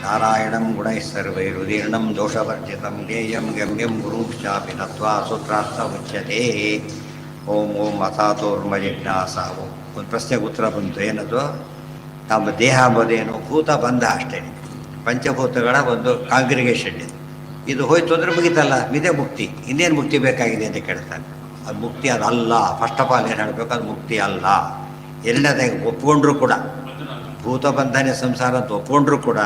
ನಾರಾಯಣಂ ಗುಣೈಃ ಸರ್ವೈರುದೀರ್ಣಂ ದೋಷವರ್ಜಿತಂ ಜ್ಞೇಯಂ ಗಮ್ಯಂ ಗುರುಶ್ಚಾಪಿ ನತ್ವಾ ಸೂತ್ರಾರ್ಥ ಉಚ್ಯತೆ. ಓಂ ಓಂ ಅಥಾತೋರ್ಮ ಜಿಜ್ಞಾಸ. ಓಂ ಒಂದು ಪ್ರಶ್ನೆಗೆ ಉತ್ತರ ಬಂತು. ಏನದು? ನಮ್ಮ ದೇಹ ಅಂಬೋದೇನು? ಭೂತ ಬಂಧ ಅಷ್ಟೇ. ಪಂಚಭೂತಗಳ ಒಂದು ಕಾಂಗ್ರಿಗೇಷನ್ ಇದು. ಇದು ಹೋಯ್ತು ಅಂದರೆ ಮುಗಿತಲ್ಲ, ಇದೇ ಮುಕ್ತಿ. ಇನ್ನೇನು ಮುಕ್ತಿ ಬೇಕಾಗಿದೆ ಅಂತ ಕೇಳ್ತಾನೆ. ಅದು ಮುಕ್ತಿ ಅದಲ್ಲ. ಫಸ್ಟ್ ಆಫ್ ಆಲ್ ಏನು ಹೇಳಬೇಕು, ಅದು ಮುಕ್ತಿ ಅಲ್ಲ. ಎರಡನೇದಾಗಿ ಒಪ್ಕೊಂಡ್ರೂ ಕೂಡ, ಭೂತ ಬಂಧನೆ ಸಂಸಾರ ಅಂತ ಒಪ್ಕೊಂಡ್ರೂ ಕೂಡ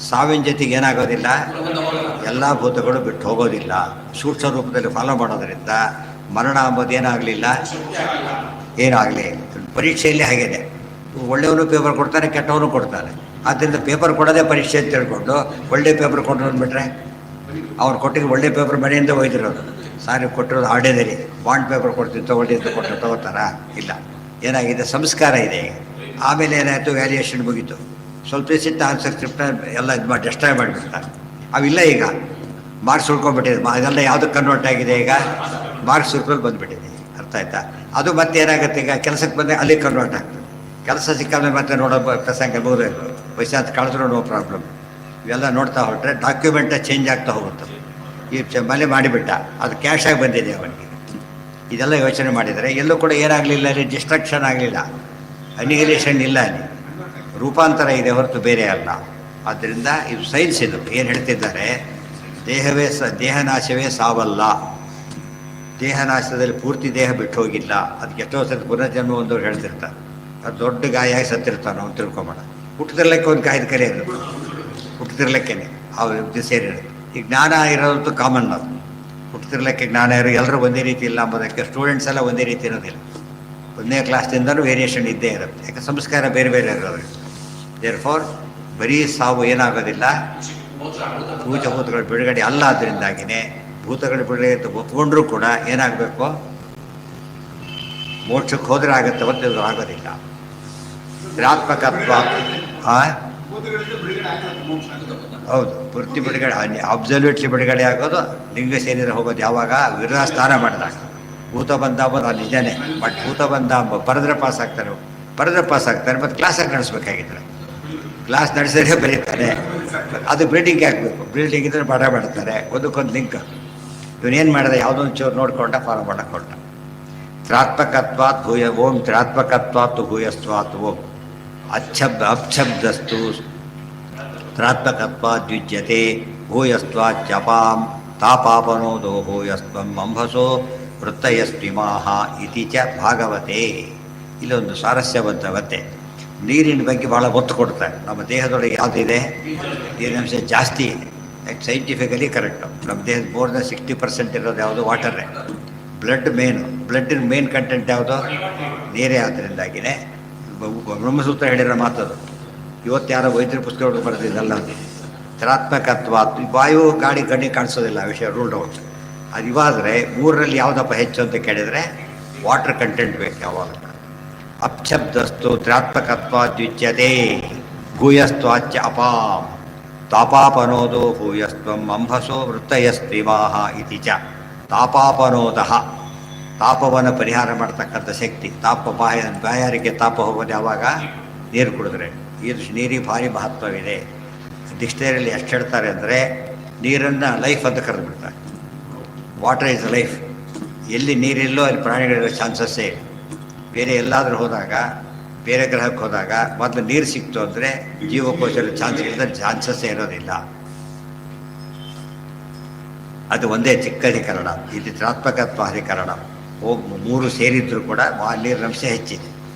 ಸಾವಿನ ಜೊತೆಗೆ ಏನಾಗೋದಿಲ್ಲ, ಎಲ್ಲ ಭೂತಗಳು ಬಿಟ್ಟು ಹೋಗೋದಿಲ್ಲ. ಸೂಕ್ಷ್ಮ ರೂಪದಲ್ಲಿ ಫಾಲೋ ಮಾಡೋದ್ರಿಂದ ಮರಣ ಅಂಬೋದು ಏನಾಗಲಿಲ್ಲ, ಏನಾಗಲಿ. ಪರೀಕ್ಷೆಯಲ್ಲಿ ಹಾಗೇನೆ, ಒಳ್ಳೆಯವನು ಪೇಪರ್ ಕೊಡ್ತಾನೆ, ಕೆಟ್ಟವನು ಕೊಡ್ತಾನೆ. ಆದ್ದರಿಂದ ಪೇಪರ್ ಕೊಡೋದೇ ಪರೀಕ್ಷೆ ಅಂತ ತಿಳ್ಕೊಂಡು ಒಳ್ಳೆ ಪೇಪರ್ ಕೊಟ್ಟರು ಅಂದ್ಬಿಟ್ರೆ, ಅವ್ರು ಕೊಟ್ಟಿದ್ದು ಒಳ್ಳೆ ಪೇಪರ್ ಮನೆಯಿಂದ ಒಯ್ದಿರೋದು. ಸಾರಿ ಕೊಟ್ಟಿರೋದು ಆರ್ಡಿನರಿ ಬಾಂಡ್ ಪೇಪರ್ ಕೊಡ್ತೀವಿ, ತೊಗೊಳ್ಳಿ ಅಂತ ಕೊಟ್ಟು ತೊಗೋತಾರ? ಇಲ್ಲ. ಏನಾಗಿದೆ, ಸಂಸ್ಕಾರ ಇದೆ. ಆಮೇಲೆ ಏನಾಯಿತು, ವ್ಯಾಲ್ಯೂಯೇಷನ್ ಮುಗೀತು. ಸ್ವಲ್ಪ ದಿವಸ ಆನ್ಸರ್ ಸ್ಕ್ರಿಪ್ಟ್ ಎಲ್ಲ ಇದು ಮಾಡಿ ಡೆಸ್ಟ್ರಾಯ್ ಮಾಡಿಬಿಡ್ತಾರೆ. ಅವಿಲ್ಲ, ಈಗ ಮಾರ್ಕ್ಸ್ ಉಳ್ಕೊಂಡ್ಬಿಟ್ಟಿದೆ. ಅದೆಲ್ಲ ಯಾವುದಕ್ಕೆ ಕನ್ವರ್ಟ್ ಆಗಿದೆ, ಈಗ ಮಾರ್ಕ್ಸ್ ಉಳ್ಕೊಂಡು ಬಂದುಬಿಟ್ಟಿದೆ. ಅರ್ಥ ಆಯ್ತಾ? ಅದು ಮತ್ತೆ ಏನಾಗುತ್ತೆ, ಈಗ ಕೆಲಸಕ್ಕೆ ಬಂದರೆ ಅಲ್ಲಿಗೆ ಕನ್ವರ್ಟ್ ಆಗ್ತದೆ. ಕೆಲಸ ಸಿಕ್ಕಾದ್ರೆ ಮತ್ತೆ ನೋಡೋ ಪ್ರಸಂಗ ಬಹುದು, ವಯಸ್ಸಾದ ಕಳೆದ್ರೂ ನೋ ಪ್ರಾಬ್ಲಮ್. ಇವೆಲ್ಲ ನೋಡ್ತಾ ಹೊರಟ್ರೆ ಡಾಕ್ಯುಮೆಂಟ ಚೇಂಜ್ ಆಗ್ತಾ ಹೋಗುತ್ತೆ. ಈ ಮನೆ ಮಾಡಿಬಿಟ್ಟ, ಅದು ಕ್ಯಾಶ್ ಆಗಿ ಬಂದಿದೆ ಅವನಿಗೆ. ಇದೆಲ್ಲ ಯೋಚನೆ ಮಾಡಿದರೆ ಎಲ್ಲೂ ಕೂಡ ಏನಾಗಲಿಲ್ಲ, ಅಲ್ಲಿ ಡಿಸ್ಟ್ರಕ್ಷನ್ ಆಗಲಿಲ್ಲ, ಅನಿಹಿಲೇಷನ್ ಇಲ್ಲ, ಅಲ್ಲಿ ರೂಪಾಂತರ ಇದೆ ಹೊರತು ಬೇರೆ ಅಲ್ಲ. ಆದ್ದರಿಂದ ಇದು ಸೈನ್ಸ್. ಇದು ಏನು ಹೇಳ್ತಿದ್ದಾರೆ, ದೇಹನಾಶವೇ ಸಾವಲ್ಲ. ದೇಹನಾಶದಲ್ಲಿ ಪೂರ್ತಿ ದೇಹ ಬಿಟ್ಟು ಹೋಗಿಲ್ಲ. ಅದಕ್ಕೆ ಎಷ್ಟೋ ಸತಿ ಪುನರ್ಜನ್ಮ ಒಂದವ್ರು ಹೇಳ್ತಿರ್ತಾರೆ. ಅದು ದೊಡ್ಡ ಗಾಯ ಆಗಿ ಸತ್ತಿರ್ತಾನೆ ಅವ್ನು, ತಿಳ್ಕೊಂಬೇಡ. ಹುಟ್ಟದಿರ್ಲಿಕ್ಕೆ ಒಂದು ಗಾಯದ ಕಲೆ ಇರೋದು, ಹುಟ್ಟದಿರ್ಲಿಕ್ಕೇನೆ ಅವ್ರು ಸೇರಿರೋದು. ಈ ಜ್ಞಾನ ಇರೋದು ಕಾಮನ್. ಅದು ಹುಟ್ಟದಿರ್ಲಿಕ್ಕೆ ಜ್ಞಾನ ಇರೋ ಎಲ್ಲರೂ ಒಂದೇ ರೀತಿ ಇಲ್ಲ ಅಂಬೋದಕ್ಕೆ ಸ್ಟೂಡೆಂಟ್ಸ್ ಎಲ್ಲ ಒಂದೇ ರೀತಿ ಇರೋದಿಲ್ಲ. ಒಂದನೇ ಕ್ಲಾಸ್ದಿಂದಲೂ ವೇರಿಯೇಷನ್ ಇದ್ದೇ ಇರುತ್ತೆ. ಯಾಕೆ ಸಂಸ್ಕಾರ ಬೇರೆ ಬೇರೆ ಇರೋದು. ದೇರ್ ಫಾರ್ ಬರೀ ಸಾವು ಏನಾಗೋದಿಲ್ಲ, ಭೂತಗಳ ಬಿಡುಗಡೆ ಅಲ್ಲ. ಅದರಿಂದಾಗಿನೇ ಭೂತಗಳ ಬಿಡುಗಡೆ ಅಂತ ಒಪ್ಕೊಂಡ್ರೂ ಕೂಡ ಏನಾಗಬೇಕು, ಮೋಕ್ಷಕ್ಕೆ ಹೋದರೆ ಆಗುತ್ತೆ, ಹೊತ್ತು ಆಗೋದಿಲ್ಲ. ಕ್ರಿಯಾತ್ಮಕತ್ವ ಹೌದು, ಪೂರ್ತಿ ಬಿಡುಗಡೆ, ಅಬ್ಸಲ್ಯೂಟ್ಲಿ ಬಿಡುಗಡೆ ಆಗೋದು ಲಿಂಗ ಸೇರಿದ್ರೆ ಹೋಗೋದು ಯಾವಾಗ, ವಿರಹ ಸ್ನಾನ ಮಾಡಿದಾಗ. ಭೂತ ಬಂದ ಅಂಬೋದು ಅದು ನಿಜನೇ. ಬಟ್ ಭೂತ ಬಂದ ಬರೆದ್ರೆ ಪಾಸ್ ಆಗ್ತಾರೆ, ಮತ್ತು ಕ್ಲಾಸಾಗಿ ನಡೆಸ್ಬೇಕಾಗಿದ್ರೆ ಕ್ಲಾಸ್ ನಡೆಸಿದ್ರೆ ಬರೀತಾರೆ. ಅದು ಬ್ರೀಡಿಂಗ್ ಹಾಕಬೇಕು. ಬ್ರೀಡಿಂಗ್ ಇದ್ರೆ ಪಾಠ ಮಾಡ್ತಾರೆ, ಒಂದಕ್ಕೊಂದು ಲಿಂಕ್. ಇವನೇನು ಮಾಡಿದೆ, ಯಾವುದೊಂದು ಚೂರು ನೋಡ್ಕೊಂಡ ಫಾಲೋ ಮಾಡಕ್ಕೊಂಡ. ತ್ರಾತ್ಮಕತ್ವಾತ್ ಭೂಯ ಓಂ, ತ್ರಾತ್ಮಕತ್ವಾತ್ ಭೂಯಸ್ವಾತ್ ಓಂ. ಅಪ್ಶಬ್ದಸ್ತು ತ್ರಾತ್ಮಕತ್ವಾದ್ಯುಜ್ಯತೆ ಭೂಯಸ್ತ್ವಾತ್ ಜಪಾಂ ತಾಪಾಪನೋದೋ ಭೂಯಸ್ತ್ವಂ ಅಂಭಸೋ ವೃತ್ತಯಸ್ವಿಮಾಹ ಇತಿ ಚ ಭಾಗವತೆ. ಇಲ್ಲೊಂದು ಸ್ವಾರಸ್ಯವಂತವತ್ತೆ. ನೀರಿನ ಬಗ್ಗೆ ಭಾಳ ಒತ್ತು ಕೊಡ್ತಾರೆ. ನಮ್ಮ ದೇಹದೊಳಗೆ ಯಾವುದಿದೆ, ನೀರಿನಂಶ ಜಾಸ್ತಿ ಇದೆ. Scientifically correct. ನಮ್ಮ ದೇಹದ ಮೋರ್ ದನ್ 60% ಇರೋದು ಯಾವುದು, ವಾಟರೇ. ಬ್ಲಡ್ಡಿನ ಮೇನ್ ಕಂಟೆಂಟ್ ಯಾವುದು, ನೀರೇ. ಆದ್ದರಿಂದಾಗಿನೇ ಬ್ರಹ್ಮಸೂತ್ರ ಹೇಳಿರೋ ಮಾತದು. ಇವತ್ತು ಯಾರೋ ವೈದ್ಯರ ಪುಸ್ತಕಗಳು ಬರೆದಿದ್ದಲ್ಲ ಅದು. ತ್ರಾತ್ಮಕತ್ವ, ವಾಯು ಗಾಳಿ ಗಣ್ಣಿ ಕಾಣಿಸೋದಿಲ್ಲ, ಆ ವಿಷಯ ರೂಲ್ಡ್ ಔಟ್. ಅದು ಇವಾದರೆ ಮೂರರಲ್ಲಿ ಯಾವುದಪ್ಪ ಹೆಚ್ಚು ಅಂತ ಕೇಳಿದರೆ ವಾಟರ್ ಕಂಟೆಂಟ್ ಬೇಕು ಯಾವಾಗ. ಅಪ್ಶಬ್ದಸ್ತು ತ್ರಾತ್ಮಕತ್ವಾದ್ಯುಚ್ಯತೆ ಭೂಯಸ್ತ್ವಾಚ ಅಪಾಂ ತಾಪಾಪನೋದೋ ಭೂಯಸ್ತ್ವಂ ಅಂಭಸೋ ವೃತ್ತಯಸ್ತ್ರಿಮಾಹ ಇತಿ ಚ. ತಾಪಾಪನೋದ, ತಾಪವನ್ನು ಪರಿಹಾರ ಮಾಡ್ತಕ್ಕಂಥ ಶಕ್ತಿ. ಬಾಯಾರಿಕೆ ತಾಪ ಹೋಗೋದು ಯಾವಾಗ, ನೀರು ಕುಡಿದ್ರೆ. ನೀರಿಗೆ ಭಾರಿ ಮಹತ್ವವಿದೆ. ಡಿಕ್ಷನರಿಯಲ್ಲಿ ಎಷ್ಟು ಹೇಳ್ತಾರೆ ಅಂದರೆ, ನೀರನ್ನು ಲೈಫ್ ಅಂತ ಕರೆದುಬಿಡ್ತಾರೆ. Water is life. ಎಲ್ಲಿ ನೀರಿಲ್ಲೋ ಅಲ್ಲಿ ಪ್ರಾಣಿಗಳಿರೋ ಚಾನ್ಸಸ್ಸೇ ಇಲ್ಲ. ಬೇರೆ ಎಲ್ಲಾದರೂ ಹೋದಾಗ, ಬೇರೆ ಗ್ರಹಕ್ಕೆ ಹೋದಾಗ ಮೊದಲು ನೀರು ಸಿಕ್ತು ಅಂದರೆ ಜೀವಕೋಶದ ಚಾನ್ಸಸ್ಸೇ ಇರೋದಿಲ್ಲ. ಅದು ಒಂದೇ ಚಿಕ್ಕಧಿಕರಣ. ಇದು ತ್ರಾತ್ಮಕತ್ವ ಅಧಿಕರಣ. ಓಂ ಮೂರು ಸೇರಿದ್ರು ಕೂಡ ನೀರಿನಂಶ ಹೆಚ್ಚಿದೆ.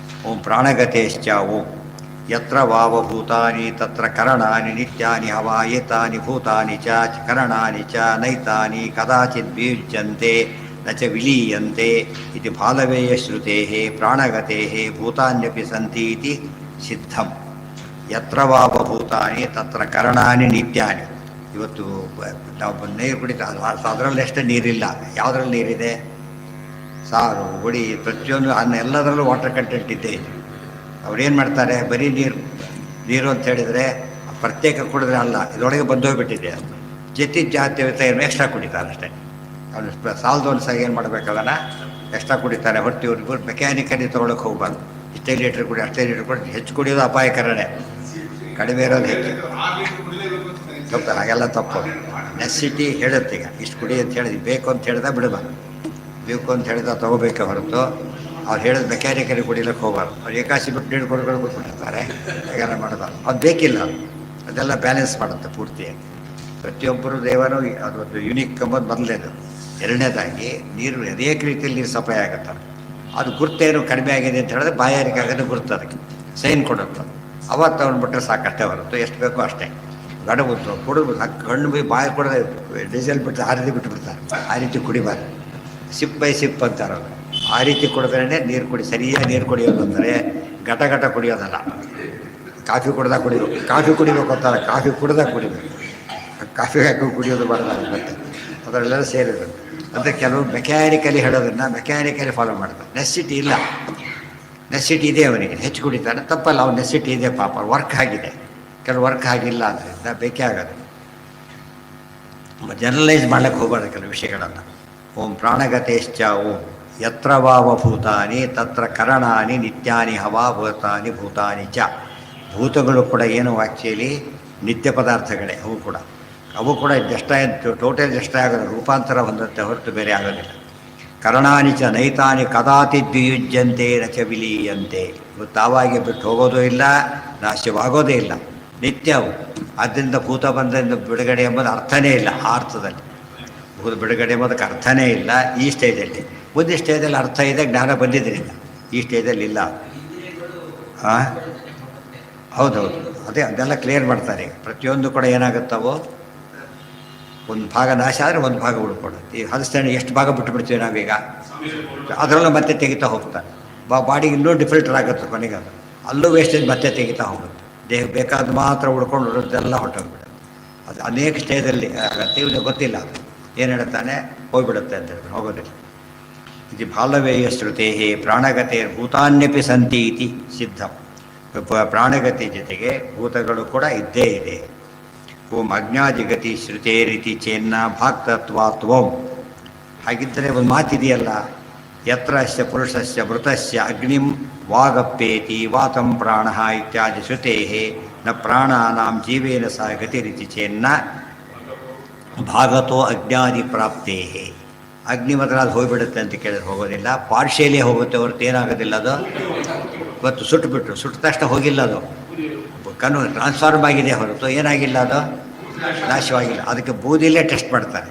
ಓಂ ಪ್ರಾಣಗತೇಶ್ಚ ಓಂ. ಯತ್ರ ವಾವಭೂತಾನಿ ತತ್ರ ಕರಣಾನಿ ನಿತ್ಯಾನಿ ಹವಾಯೇತಾನಿ ಭೂತಾನಿ ಚ ಕರಣಾನಿ ಚ ನೈತಾನಿ ಕದಾಚಿತ್ ವಿಯುಜ್ಯಂತೆ ನ ಚ ವಿಲೀಯಂತೆ ಇತಿ ಬಾಲವೇಯ ಶ್ರುತೇಃ ಪ್ರಾಣಗತೇಃ ಭೂತಾನ್ಯಪಿ ಸಂತಿ ಇತಿ ಸಿದ್ಧಂ. ಯತ್ರ ವಾವಭೂತಾನಿ ತತ್ರ ಕರಣಾನಿ ನಿತ್ಯಾನಿ. ಇವತ್ತು ನಾವು ನೀರು ಕುಡಿತಾ, ಅದರಲ್ಲಿ ಅಷ್ಟೇ ನೀರಿಲ್ಲ. ಯಾವುದ್ರಲ್ಲಿ ನೀರಿದೆ, ಸಾರು ಹುಡಿ ಪ್ರತಿಯೊಂದು ಅನ್ನ ಎಲ್ಲದರಲ್ಲೂ ವಾಟರ್ ಕಂಟೆಂಟ್ ಇದ್ದೇ ಇದೆ. ಅವ್ರೇನು ಮಾಡ್ತಾರೆ, ಬರೀ ನೀರು ಅಂತ ಹೇಳಿದರೆ ಪ್ರತ್ಯೇಕ ಕುಡಿದ್ರೆ ಅಲ್ಲ, ಇದರೊಳಗೆ ಬಂದೋಗ್ಬಿಟ್ಟಿದೆ. ಅದು ಜಾತ್ಯತೆ ಎಕ್ಸ್ಟ್ರಾ ಕುಡಿತಾರೆ ಅಷ್ಟೇ. ಅವನು ಸಾಲದವನು ಸಹ ಏನು ಮಾಡಬೇಕಲ್ಲ, ಎಕ್ಸ್ಟ್ರಾ ಕುಡಿತಾರೆ. ಹೊರತು ಇವ್ರಿಗೆ ಮೆಕ್ಯಾನಿಕಲಿ ತೊಗೊಳಕ್ಕೆ ಹೋಗ್ಬಾರ್ದು. ಇಷ್ಟೇ ಲೀಟ್ರ್ ಕುಡಿ, ಅಷ್ಟೇ ಲೀಟ್ರ್ ಕುಡಿ, ಹೆಚ್ಚು ಕುಡಿಯೋದು ಅಪಾಯಕರನೇ. ಕಡಿಮೆ ಇರೋದು ಹೆಚ್ಚು. ತಪ್ಪು, ಹಾಗೆಲ್ಲ ತಪ್ಪು. ನೆಸಿಟಿ ಹೇಳುತ್ತೆ. ಈಗ ಇಷ್ಟು ಕುಡಿ ಅಂತ ಹೇಳಿದ್ವಿ, ಬೇಕು ಅಂತ ಹೇಳಿದ ಬಿಡಬಾರ್ದು. ಬೇಕು ಅಂತ ಹೇಳಿದ ತೊಗೋಬೇಕೆ ಹೊರತು ಅವ್ರು ಹೇಳಿದ ಮೆಕ್ಯಾನಿಕಲಿ ಕುಡಿಲಿಕ್ಕೆ ಹೋಗಬಾರ್ದು. ಅವ್ರು ಏಕಾಸಿ ಬಿಟ್ಟು ನೀರು ಕೊಡ್ಕೊಂಡು ಬಿಟ್ಬಿಟ್ಟಿರ್ತಾರೆ. ಹಾಗೆಲ್ಲ ಮಾಡಬಾರ್ದು. ಅದು ಬೇಕಿಲ್ಲ, ಅದೆಲ್ಲ ಬ್ಯಾಲೆನ್ಸ್ ಮಾಡುತ್ತೆ ಪೂರ್ತಿಯಾಗಿ. ಪ್ರತಿಯೊಬ್ಬರು ದೇವರು ಅದೊಂದು ಯುನಿಕ್ ಅಂಬೋದು ಮೊದಲನೇದು. ಎರಡನೇದಾಗಿ ನೀರು ಅನೇಕ ರೀತಿಯಲ್ಲಿ ನೀರು ಸಪ್ಲೈ ಆಗುತ್ತೆ. ಅದು ಗುರ್ತೇನು ಕಡಿಮೆ ಆಗಿದೆ ಅಂತ ಹೇಳಿದ್ರೆ ಬಾಯಾರಿಕೆ ಆಗೋದು ಗುರ್ತು, ಅದಕ್ಕೆ ಸೈನ್ ಕೊಡುತ್ತೆ. ಅವತ್ತು ತೊಗೊಂಡ್ಬಿಟ್ರೆ ಸಾಕಷ್ಟೇ ಹೊರತು ಎಷ್ಟು ಬೇಕೋ ಅಷ್ಟೇ. ಗಡಬುದ್ದು ಕುಡಿದು ಕಣ್ಣು ಬೈ ಬಾಯಿ ಕೊಡದೆ ಡೀಸೆಲ್ ಬಿಟ್ಟು ಆ ರೀತಿ ಬಿಟ್ಟುಬಿಡ್ತಾರೆ. ಆ ರೀತಿ ಕುಡಿಬಾರ್ದು. ಸಿಪ್ ಬೈ ಸಿಪ್ ಅಂತಾರೆ ಅವರು. ಆ ರೀತಿ ಕುಡಿದ್ರೇ ನೀರು ಕುಡಿ. ಸರಿಯಾಗಿ ನೀರು ಕುಡಿಯೋದು ಅಂದರೆ ಘಟ ಘಟ ಕುಡಿಯೋದಲ್ಲ. ಕಾಫಿ ಕುಡ್ದಾಗ ಕುಡಿಬೇಕು. ಕಾಫಿ ಕುಡಿಬೇಕು ಅಂತಾರೆ, ಕಾಫಿ ಕುಡ್ದಾಗ ಕುಡಿಬೇಕು. ಕಾಫಿ ಹಾಕಿ ಕುಡಿಯೋದು ಬರೋದಾಗುತ್ತೆ. ಮತ್ತೆ ಅದರಲ್ಲೆಲ್ಲ ಸೇರಿದ್ರು. ಅಂದರೆ ಕೆಲವರು ಮೆಕ್ಯಾನಿಕಲಿ ಹೇಳೋದನ್ನು ಮೆಕ್ಯಾನಿಕಲಿ ಫಾಲೋ ಮಾಡ್ತಾರೆ. ನೆಸಿಟಿ ಇಲ್ಲ, ನೆಸಿಟಿ ಇದೆ ಅವನಿಗೆ, ಹೆಚ್ಚು ಕುಡಿತಾನೆ, ತಪ್ಪಲ್ಲ. ಅವ್ನು ನೆಸಿಟಿ ಇದೆ, ಪಾಪ ವರ್ಕ್ ಆಗಿದೆ. ಕೆಲವು ವರ್ಕ್ ಆಗಿಲ್ಲ ಅದರಿಂದ ಬೇಕೇ ಆಗೋದು. ಜನರಲೈಸ್ ಮಾಡ್ಲಿಕ್ಕೆ ಹೋಗಬಾರ್ದು ಕೆಲವು ವಿಷಯಗಳನ್ನು. ಓಂ ಪ್ರಾಣಗತೇಶ್ಚ ಓಂ ಯತ್ರ ವಾವಭೂತಾನಿ ತತ್ರ ಕರಣಾನಿ ನಿತ್ಯಾನಿ ಹವಾ ಭೂತಾನಿ ಭೂತಾನಿ ಚ. ಭೂತಗಳು ಕೂಡ ಏನು ಆ್ಯಕ್ಚುಲಿ ನಿತ್ಯ ಪದಾರ್ಥಗಳೇ. ಅವು ಕೂಡ ಟೋಟಲ್ ಎಷ್ಟೇ ಆಗೋದು, ರೂಪಾಂತರ ಹೊಂದುತ್ತೆ ಹೊರತು ಬೇರೆ ಆಗೋದಿಲ್ಲ. ಕರಣಾನಿ ಚ ನೈತಾನಿ ಕದಾತಿ ದ್ವಿಯುಜ್ಯಂತೆ ನಚ ವಿಲೀಯಂತೆ. ಇವು ತಾವಾಗಿ ಬಿಟ್ಟು ಹೋಗೋದೂ ಇಲ್ಲ, ನಾಶವಾಗೋದೇ ಇಲ್ಲ, ನಿತ್ಯವು. ಆದ್ದರಿಂದ ಭೂತ ಬಂಧದಿಂದ ಬಿಡುಗಡೆ ಎಂಬುದು ಅರ್ಥನೇ ಇಲ್ಲ. ಆ ಅರ್ಥದಲ್ಲಿ ಭೂತ ಬಿಡುಗಡೆ ಎಂಬುದಕ್ಕೆ ಅರ್ಥನೇ ಇಲ್ಲ ಈ ಸ್ಟೇಜಲ್ಲಿ. ಮುಂದಿನ ಸ್ಟೇಜಲ್ಲಿ ಅರ್ಥ ಇದೆ, ಜ್ಞಾನ ಬಂದಿದ್ದರಿಂದ. ಈ ಸ್ಟೇಜಲ್ಲಿ ಇಲ್ಲ. ಹಾಂ, ಹೌದೌದು, ಅದೆಲ್ಲ ಕ್ಲಿಯರ್ ಮಾಡ್ತಾರೆ. ಪ್ರತಿಯೊಂದು ಕೂಡ ಏನಾಗುತ್ತವೋ, ಒಂದು ಭಾಗ ನಾಶ ಆದರೆ ಒಂದು ಭಾಗ ಉಳ್ಕೊಡುತ್ತೆ. ಈ ಹಲಸಿನ ಎಷ್ಟು ಭಾಗ ಬಿಟ್ಟುಬಿಡ್ತೀವಿ ನಾವೀಗ, ಅದರಲ್ಲೂ ಮತ್ತೆ ತೆಗಿತಾ ಹೋಗ್ತಾರೆ. ಬಾಡಿಗೆ ಇನ್ನೂ ಡಿಫಿಲ್ಟರ್ ಆಗುತ್ತೆ ಕೊನೆಗೆ. ಅದು ಅಲ್ಲೂ ವೇಸ್ಟೇಜ್ ಮತ್ತೆ ತೆಗಿತಾ ಹೋಗುತ್ತೆ. ದೇಹ ಬೇಕಾದ ಮಾತ್ರ ಉಳ್ಕೊಂಡು ಇರೋದೆಲ್ಲ ಹೊಟ್ಟೋಗ್ಬಿಡುತ್ತೆ. ಅದು ಅನೇಕ ಸ್ಟೇಜಲ್ಲಿ ಆಗುತ್ತೆ. ಇವನಿಗೆ ಗೊತ್ತಿಲ್ಲ ಅದು ಏನು ಹೇಳ್ತಾನೆ, ಹೋಗ್ಬಿಡುತ್ತೆ ಅಂತ ಹೇಳ್ತಾನೆ, ಹೋಗೋದಿಲ್ಲ. ಇದು ಬಾಲವೇಯ ಶ್ರುತೇ ಪ್ರಾಣಗತೆ ಭೂತಾನ್ಯಪಿ ಸಂತಿ ಇತಿ ಸಿದ್ಧಂ. ಪ್ರಾಣಗತಿ ಜೊತೆಗೆ ಭೂತಗಳು ಕೂಡ ಇದ್ದೇ ಇದೆ. ಓಂ ಅಜ್ಞಾದಿಗತಿ ಶ್ರುತೇ ರೀತಿ ಚೇನ್ನ ಭಾಕ್ತತ್ವಾತ್ವಂ. ಹಾಗಿದ್ದರೆ ಒಂದು ಮಾತಿದೆಯಲ್ಲ, ಯತ್ರಸ್ಯ ಪುರುಷಸ್ಯ ಮೃತಸ್ಯ ಅಗ್ನಿಂ ವಾಗಪ್ಪೇತಿ ವಾತಂ ಪ್ರಾಣ ಇತ್ಯಾದಿ ಶ್ರುತೇ ನ ಪ್ರಾಣಾನಾಂ ಜೀವೇನ ಸಹ ಗತಿರಿತಿ ಚೇನ್ನ ಭಾಗತೋ ಅಜ್ಞಾದಿ ಪ್ರಾಪ್ತೇ. ಅಗ್ನಿ ಮಾತ್ರ ಅದು ಹೋಗಿಬಿಡುತ್ತೆ ಅಂತ ಕೇಳಿದ್ರೆ ಹೋಗೋದಿಲ್ಲ, ಪಾರ್ಶಿಯಲಿ ಹೋಗುತ್ತೆ ಹೊರತು ಏನಾಗೋದಿಲ್ಲ. ಅದು ಇವತ್ತು ಸುಟ್ಟುಬಿಟ್ರು, ಸುಟ್ಟ ತಕ್ಷಣ ಹೋಗಿಲ್ಲ, ಅದು ಟ್ರಾನ್ಸ್ಫಾರ್ಮ್ ಆಗಿದೆ ಹೊರತು ಏನಾಗಿಲ್ಲ, ಅದು ನಾಶವಾಗಿಲ್ಲ. ಅದಕ್ಕೆ ಬೂದಿಲೇ ಟೆಸ್ಟ್ ಮಾಡ್ತಾರೆ.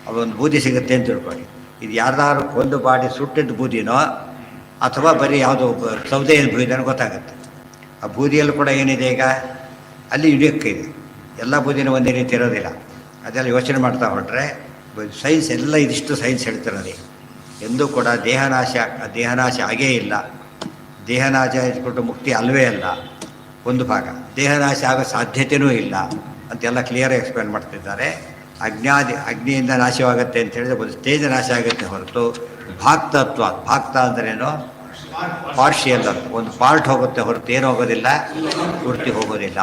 ಅದೊಂದು ಬೂದಿ ಸಿಗುತ್ತೆ ಅಂತ ತಿಳ್ಕೊಳ್ಳಿ. ಇದು ಯಾರ್ದಾದ್ರು ಒಂದು ಬಾಡಿ ಸುಟ್ಟಿದ್ದು ಬೂದಿನೋ ಅಥವಾ ಬರೀ ಯಾವುದೋ ಸೌದೆ ಬೂದಿನೋ ಗೊತ್ತಾಗುತ್ತೆ. ಆ ಬೂದಿಯಲ್ಲೂ ಕೂಡ ಏನಿದೆ ಈಗ, ಅಲ್ಲಿ ಯುನಿಕ್ ಇದೆ. ಎಲ್ಲ ಬೂದಿನೂ ಒಂದೇ ರೀತಿ ಇರೋದಿಲ್ಲ. ಅದೆಲ್ಲ ಯೋಚನೆ ಮಾಡ್ತಾ ಹೊರಟ್ರೆ ಸೈನ್ಸ್ ಎಲ್ಲ ಇದಿಷ್ಟು ಸೈನ್ಸ್ ಹೇಳ್ತಿರೋದು. ಎಂದೂ ಕೂಡ ದೇಹನಾಶ ಆಗೇ ಇಲ್ಲ. ದೇಹನಾಶ ಇಟ್ಬಿಟ್ಟು ಮುಕ್ತಿ ಅಲ್ವೇ ಅಲ್ಲ. ಒಂದು ಭಾಗ ದೇಹನಾಶ ಆಗೋ ಸಾಧ್ಯತೆಯೂ ಇಲ್ಲ ಅಂತೆಲ್ಲ ಕ್ಲಿಯರ್ ಎಕ್ಸ್ಪ್ಲೇನ್ ಮಾಡ್ತಿದ್ದಾರೆ. ಅಗ್ನಿಯಿಂದ ನಾಶವಾಗುತ್ತೆ ಅಂತ ಹೇಳಿದ್ರೆ ಒಂದು ಸ್ಟೇಜ್ ನಾಶ ಆಗುತ್ತೆ ಹೊರತು ಭಾಕ್ತತ್ವ. ಭಾಕ್ತ ಅಂದ್ರೇನು, ಪಾರ್ಷಿಯಲ್ ಅಂತ, ಒಂದು ಪಾರ್ಟ್ ಹೋಗುತ್ತೆ ಹೊರತು ಏನು ಹೋಗೋದಿಲ್ಲ, ಪೂರ್ತಿ ಹೋಗೋದಿಲ್ಲ.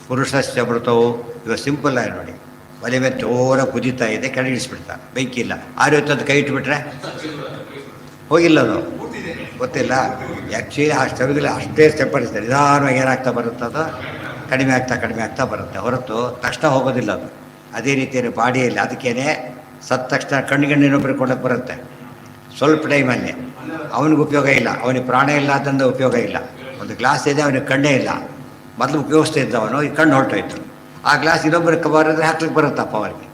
ಪುರುಷಸ್ಯ ಮೃತವು ಇವಾಗ ಸಿಂಪಲ್ ಆಗಿ ನೋಡಿ, ಒಲೆ ಮೇಲೆ ಜೋರ ಕುದೀತಾ ಇದೆ, ಕೆಳಗಿಳಿಸ್ಬಿಡ್ತಾರೆ, ಬೆಂಕಿ ಇಲ್ಲ. ಆರೋಗ್ಯದ ಕೈ ಇಟ್ಬಿಟ್ರೆ ಹೋಗಿಲ್ಲ, ಅದು ಗೊತ್ತಿಲ್ಲ. ಆ್ಯಕ್ಚುಲಿ ಆ ಸ್ಟವ್ಗಿಲ್ಲ ಅಷ್ಟೇ ಸ್ಟೆಪ್ಪಡಿಸ್ತಾರೆ. ನಿಧಾನವಾಗಿ ಏನಾಗ್ತಾ ಬರುತ್ತೆ, ಅದು ಕಡಿಮೆ ಆಗ್ತಾ ಬರುತ್ತೆ ಹೊರತು ತಕ್ಷಣ ಹೋಗೋದಿಲ್ಲ ಅದು. ಅದೇ ರೀತಿಯಲ್ಲಿ ಬಾಡಿಯಲ್ಲಿ ಅದಕ್ಕೇನೆ ಸತ್ತ ತಕ್ಷಣ ಕಣ್ಣಿನೊಬ್ಬರಿಗೆ ಕೊಡೋಕ್ಕೆ ಬರುತ್ತೆ ಸ್ವಲ್ಪ ಟೈಮಲ್ಲಿ. ಅವನಿಗೆ ಉಪಯೋಗ ಇಲ್ಲ, ಅವನಿಗೆ ಪ್ರಾಣ ಇಲ್ಲ ಅಂತಂದು ಉಪಯೋಗ ಇಲ್ಲ. ಒಂದು ಗ್ಲಾಸ್ ಇದೆ, ಅವನಿಗೆ ಕಣ್ಣೇ ಇಲ್ಲ. ಮೊದಲು ಉಪಯೋಗಿಸ್ತಾ ಇದ್ದವನು, ಈ ಕಣ್ಣು ಹೊರಟೋಯ್ತು. ಆ ಗ್ಲಾಸ್ ಇನ್ನೊಬ್ಬರಿಗೆ ಬರೋದ್ರೆ ಹಾಕ್ಲಿಕ್ಕೆ ಬರುತ್ತಪ್ಪ ಅವರಿಗೆ,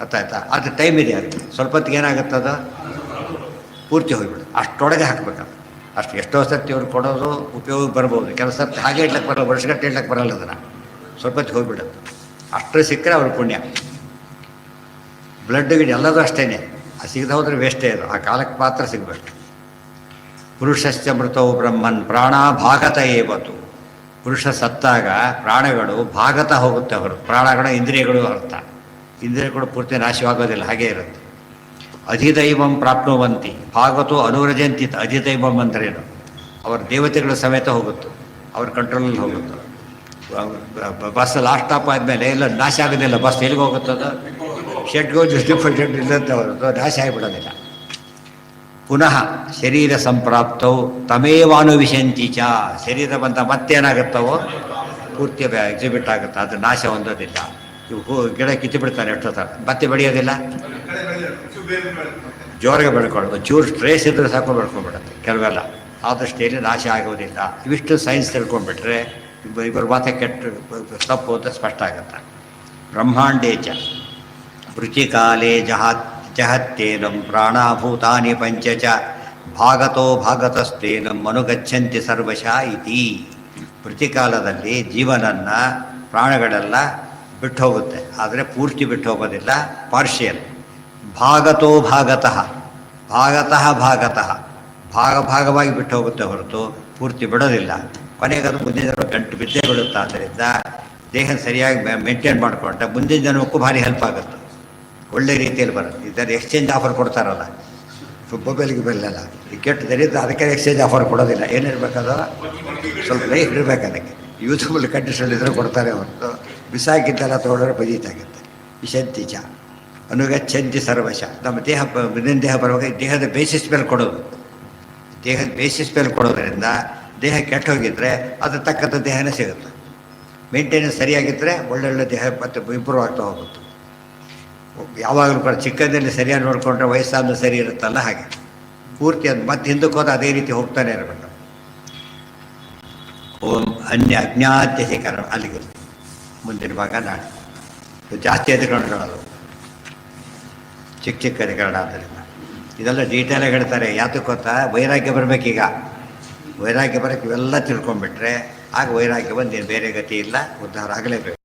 ಅರ್ಥಾಯ್ತಾ? ಅದು ಟೈಮ್ ಇದೆ. ಅದಕ್ಕೆ ಸ್ವಲ್ಪ ಹೊತ್ತಿಗೆ ಏನಾಗುತ್ತದು, ಪೂರ್ತಿ ಹೋಗ್ಬಿಡುತ್ತೆ. ಅಷ್ಟೊಳಗೆ ಹಾಕ್ಬೇಕದು. ಅಷ್ಟು ಎಷ್ಟೋ ಸರ್ತಿ ಅವ್ರು ಕೊಡೋದು ಉಪಯೋಗಕ್ಕೆ ಬರ್ಬೋದು, ಕೆಲವು ಸರ್ತಿ ಹಾಗೆ ಇಡ್ಲಿಕ್ಕೆ ಬರೋಲ್ಲ, ವರ್ಷಗಟ್ಟೆ ಇಡ್ಲಿಕ್ಕೆ ಬರೋಲ್ಲ. ಅದನ್ನು ಸ್ವಲ್ಪ ಹೊತ್ತು ಹೋಗ್ಬಿಡುತ್ತೆ. ಅಷ್ಟು ಸಿಕ್ಕರೆ ಅವ್ರ ಪುಣ್ಯ. ಬ್ಲಡ್ ಗಿಡ್ ಎಲ್ಲದೂ ಅಷ್ಟೇ, ಅದು ಸಿಗದೆ ಹೋದ್ರೆ ವೇಸ್ಟೇ. ಅದು ಆ ಕಾಲಕ್ಕೆ ಮಾತ್ರ ಸಿಗಬೇಕು. ಪುರುಷಶ್ಚ ಮೃತವು ಬ್ರಹ್ಮನ್ ಪ್ರಾಣ ಭಾಗತ ಏವತು. ಪುರುಷ ಸತ್ತಾಗ ಪ್ರಾಣಗಳು ಭಾಗತ ಹೋಗುತ್ತೆ ಹೊರತು, ಪ್ರಾಣಗಳ ಇಂದ್ರಿಯಗಳು ಅರ್ಥ. ಇಂದ್ರಿಯಗಳು ಪೂರ್ತಿ ನಾಶವಾಗೋದಿಲ್ಲ, ಹಾಗೇ ಇರುತ್ತೆ. ಅಧಿದೈವಂ ಪ್ರಾಪ್ನುವಂತಿ ಭಾಗತೋ ಅನುರಜಂತಿ. ಅಧಿದೈವಂ ಅಂದ್ರೇನು, ಅವ್ರ ದೇವತೆಗಳು ಸಮೇತ ಹೋಗುತ್ತೆ, ಅವ್ರ ಕಂಟ್ರೋಲಲ್ಲಿ ಹೋಗುತ್ತೆ. ಬಸ್ ಲಾಸ್ಟ್ ಸ್ಟಾಪ್ ಆದಮೇಲೆ ಎಲ್ಲ ನಾಶ ಆಗೋದಿಲ್ಲ. ಬಸ್ ಎಲ್ಲಿಗೆ ಹೋಗುತ್ತದು, ಶೆಡ್ಗೆ ಡಿಫ್ರೆಂಟ್ ಶೆಡ್ ಇಲ್ಲಂತ ಹೊರತು ನಾಶ ಆಗಿಬಿಡೋದಿಲ್ಲ. ಪುನಃ ಶರೀರ ಸಂಪ್ರಾಪ್ತವು ತಮೇವಾನುವಿಶಂತಿ ಚ. ಶರೀರ ಬಂದ ಮತ್ತೇನಾಗುತ್ತವೋ ಪೂರ್ತಿ ಎಕ್ಸಿಬಿಟ್ ಆಗುತ್ತೆ, ಅದು ನಾಶ ಹೊಂದೋದಿಲ್ಲ. ಇವು ಗಿಡ ಕಿತ್ತು ಬಿಡ್ತಾನೆ ಎಷ್ಟೊತ್ತ, ಮತ್ತೆ ಬೆಳೆಯೋದಿಲ್ಲ, ಜೋರಾಗಿ ಬೆಳ್ಕೊಳ್ಳೋದು. ಚೂರು ಟ್ರೇಸ್ ಇದ್ರೆ ಸಾಕು ಬೆಳ್ಕೊಂಡ್ಬಿಡುತ್ತೆ ಕೆಲವೆಲ್ಲ, ಆದಷ್ಟು ಎಲ್ಲಿ ನಾಶ ಆಗೋದಿಲ್ಲ. ಇವಿಷ್ಟು ಸೈನ್ಸ್ ತಿಳ್ಕೊಂಡ್ಬಿಟ್ರೆ ಇಬ್ಬರು ಮಾತೆ ಕೆಟ್ಟ ತಪ್ಪು ಅಂತ ಸ್ಪಷ್ಟ ಆಗುತ್ತೆ. ಬ್ರಹ್ಮಾಂಡೇಚ ರುಚಿಕಾಲೇ ಜಹತ್ತೇನಂ ಪ್ರಾಣಾಭೂತಾನಿ ಪಂಚಚ ಭಾಗತೋ ಭಾಗತಸ್ತೇನಂ ಅನುಗಚ್ಚಂತಿ ಸರ್ವಶಃ ಇತಿ. ಪ್ರತಿಕಾಲದಲ್ಲಿ ಜೀವನನ್ನು ಪ್ರಾಣಗಳೆಲ್ಲ ಬಿಟ್ಟು ಹೋಗುತ್ತೆ, ಆದರೆ ಪೂರ್ತಿ ಬಿಟ್ಟು ಹೋಗೋದಿಲ್ಲ, ಪಾರ್ಷಿಯಲ್. ಭಾಗತೋ ಭಾಗತಃ ಭಾಗತಃ ಭಾಗವಾಗಿ ಬಿಟ್ಟು ಹೋಗುತ್ತೆ ಹೊರತು ಪೂರ್ತಿ ಬಿಡೋದಿಲ್ಲ. ಕೊನೆಗೆ ಅದು ಮುಂದಿನ ಜನ್ಮ ಗಂಟು ಬಿದ್ದೇ ಬಿಡುತ್ತೆ. ಆದ್ದರಿಂದ ದೇಹ ಸರಿಯಾಗಿ ಮೇಂಟೈನ್ ಮಾಡಿಕೊಂಡ್ರೆ ಮುಂದಿನ ಜನ್ಮಕ್ಕೂ ಭಾರಿ ಹೆಲ್ಪ್ ಆಗುತ್ತೆ, ಒಳ್ಳೆ ರೀತಿಯಲ್ಲಿ ಬರುತ್ತೆ. ಇದರ ಎಕ್ಸ್ಚೇಂಜ್ ಆಫರ್ ಕೊಡ್ತಾರಲ್ಲ ಮೊಬೈಲ್ಗೆ ಬೆಲ್ಲ, ಈ ಕೆಟ್ಟ ದರಿದ್ರೆ ಅದಕ್ಕೆ ಎಕ್ಸ್ಚೇಂಜ್ ಆಫರ್ ಕೊಡೋದಿಲ್ಲ. ಏನಿರಬೇಕದು ಸ್ವಲ್ಪ ಲೈಫ್ ಇರಬೇಕು, ಅದಕ್ಕೆ ಯೂಸ್ಫುಲ್ ಕಂಡೀಷನ್ ಇದ್ರೆ ಕೊಡ್ತಾರೆ ಹೊರತು ಬಿಸಾಕಿದ್ದೆಲ್ಲ ತೊಗೊಂಡ್ರೆ ಬದೀತಾಗುತ್ತೆ. ವಿಶಂತಿಚ ಅನುಗಚ್ಚಂತಿ ಸರ್ವಶ. ನಮ್ಮ ದೇಹ ಮುಂದಿನ ದೇಹ ಬರುವಾಗ ದೇಹದ ಬೇಸಿಸ್ ಮೇಲೆ ಕೊಡೋದು, ದೇಹದ ಬೇಸಿಸ್ ಮೇಲೆ ಕೊಡೋದ್ರಿಂದ ದೇಹ ಕೆಟ್ಟು ಹೋಗಿದ್ರೆ ಅದ್ರ ತಕ್ಕಂಥ ದೇಹನೇ ಸಿಗುತ್ತೆ. ಮೇಂಟೆನೆನ್ಸ್ ಸರಿಯಾಗಿದ್ದರೆ ಒಳ್ಳೊಳ್ಳೆ ದೇಹ ಮತ್ತು ಇಂಪ್ರೂವ್ ಆಗ್ತಾ ಹೋಗುತ್ತೆ. ಯಾವಾಗಲೂ ಕೂಡ ಚಿಕ್ಕಂದಲ್ಲಿ ಸರಿಯಾಗಿ ನೋಡಿಕೊಂಡ್ರೆ ವಯಸ್ಸಾದ ಸರಿ ಇರುತ್ತಲ್ಲ, ಹಾಗೆ ಪೂರ್ತಿ ಅದು ಮತ್ತೆ ಹಿಂದಕ್ಕೆ ಹೋದ ಅದೇ ರೀತಿ ಹೋಗ್ತಾನೆ ಇರಬೇಕು. ಓಂ ಅಜ್ಞಾತ್ಯಧಿಕರಣ ಅಲ್ಲಿಗೆ ಮುಂದಿನ ಭಾಗ ನಾಳೆ. ಜಾಸ್ತಿ ಅಧಿಕರಣಗಳು ಚಿಕ್ಕ ಅಧಿಕರಣ. ಆದ್ದರಿಂದ ಇದೆಲ್ಲ ಡೀಟೇಲಾಗಿ ಹೇಳ್ತಾರೆ. ಯಾತಕ್ಕೆ ಗೊತ್ತಾ, ವೈರಾಗ್ಯ ಬರಬೇಕೀಗ. ವೈರಾಗ್ಯ ಬರೋಕ್ಕೆ ಇವೆಲ್ಲ ತಿಳ್ಕೊಂಡ್ಬಿಟ್ರೆ ಆಗ ವೈರಾಗ್ಯ ಬಂದು ಬೇರೆ ಗತಿ ಇಲ್ಲ, ಉದ್ಧಾರ ಆಗಲೇಬೇಕು.